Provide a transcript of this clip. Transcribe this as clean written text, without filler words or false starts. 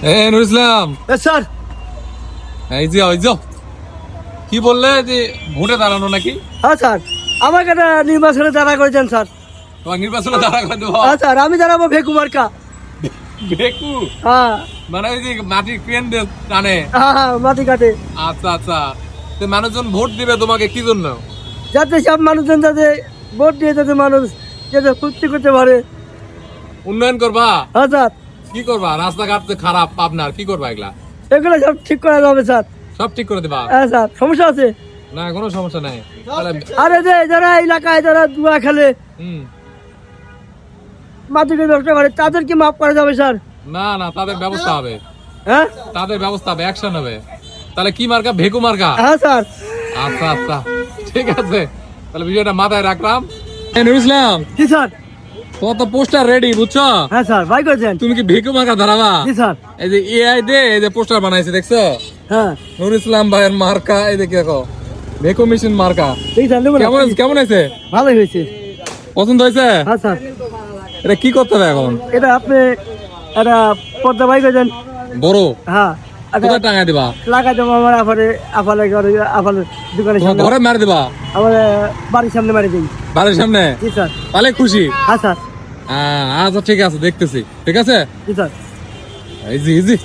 Nur Islam sir. এই যে কি বললে যে ভোটে দাঁড়ানো নাকি? হ্যাঁ স্যার, আমাকে একটা নির্বাচনে দাঁড়া করেছেন স্যার। তোমার নির্বাচনে দাঁড়া করে দেবো? হ্যাঁ স্যার, আমি দাঁড়াবো ভেকু মার্কা। ভেকু? হ্যাঁ মানে ওই যে মাটি ক্রেন দিয়ে টানে? হ্যাঁ, মাটি কাটে। আচ্ছা আচ্ছা, তো মানুষজন ভোট দিবে তোমাকে কি জন্য? যাতে সব মানুষজন যাতে ভোট দিয়ে যাতে মানুষ যাতে ফুর্তি করতে পারে। উন্নয়ন করবা? হ্যাঁ স্যার। কি করবা? রাস্তাঘাট তো খারাপ পাবনার, কি করবা এগুলা? এগুলো সব ঠিক করা যাবে স্যার। সব ঠিক করে দিবা? হ্যাঁ স্যার, সমস্যা আছে? না কোনো সমস্যা নাই। তাহলে আরে যে যারা এলাকায় যারা জুয়া খেলে, হুম, মাটিকে ব্যবসা করে, তাদেরকে মাফ করা যাবে স্যার। না না, তাদের ব্যবস্থা হবে, হ্যাঁ তাদের ব্যবস্থা হবে, অ্যাকশন হবে। তাহলে কি মার্কা? ভেকু মার্কা? হ্যাঁ স্যার। আচ্ছা আচ্ছা, ঠিক আছে, তাহলে বিষয়টা মাথায় রাখলাম। নুর ইসলাম, জি স্যার। তোমার তো পোস্টার রেডি, বুঝছো? হ্যাঁ স্যার, ভাই করেছেন। তুমি কি ভেকু মার্কা ধরাবা? জি স্যার। এই যে এআই দে এই যে পোস্টার বানাইছে, দেখছো? হ্যাঁ নুর ইসলাম ভাইয়ের মার্কা, এই দেখি দেখো, ভেকু মেশিন মার্কা। ঠিক স্যার, নেবো না। কেমন হয়েছে? ভালোই হয়েছে। পছন্দ হয়েছে? হ্যাঁ স্যার। এটা কি করতে হবে এখন? এটা আপনি একটা পর্দা ভাই করেছেন। বড় হ্যাঁ, কোথায় টাঙায় দিবা? লাগাই দেবো আমার আফালের দোকানের তোমার সামনে, ঘরে মার দিবা? আমার বাড়ির সামনে মারি দিই। বাড়ির সামনে? জি স্যার। তাহলে খুশি? হ্যাঁ স্যার। আচ্ছা ঠিক আছে, দেখতেছি, ঠিক আছে। জি স্যার। Easy easy.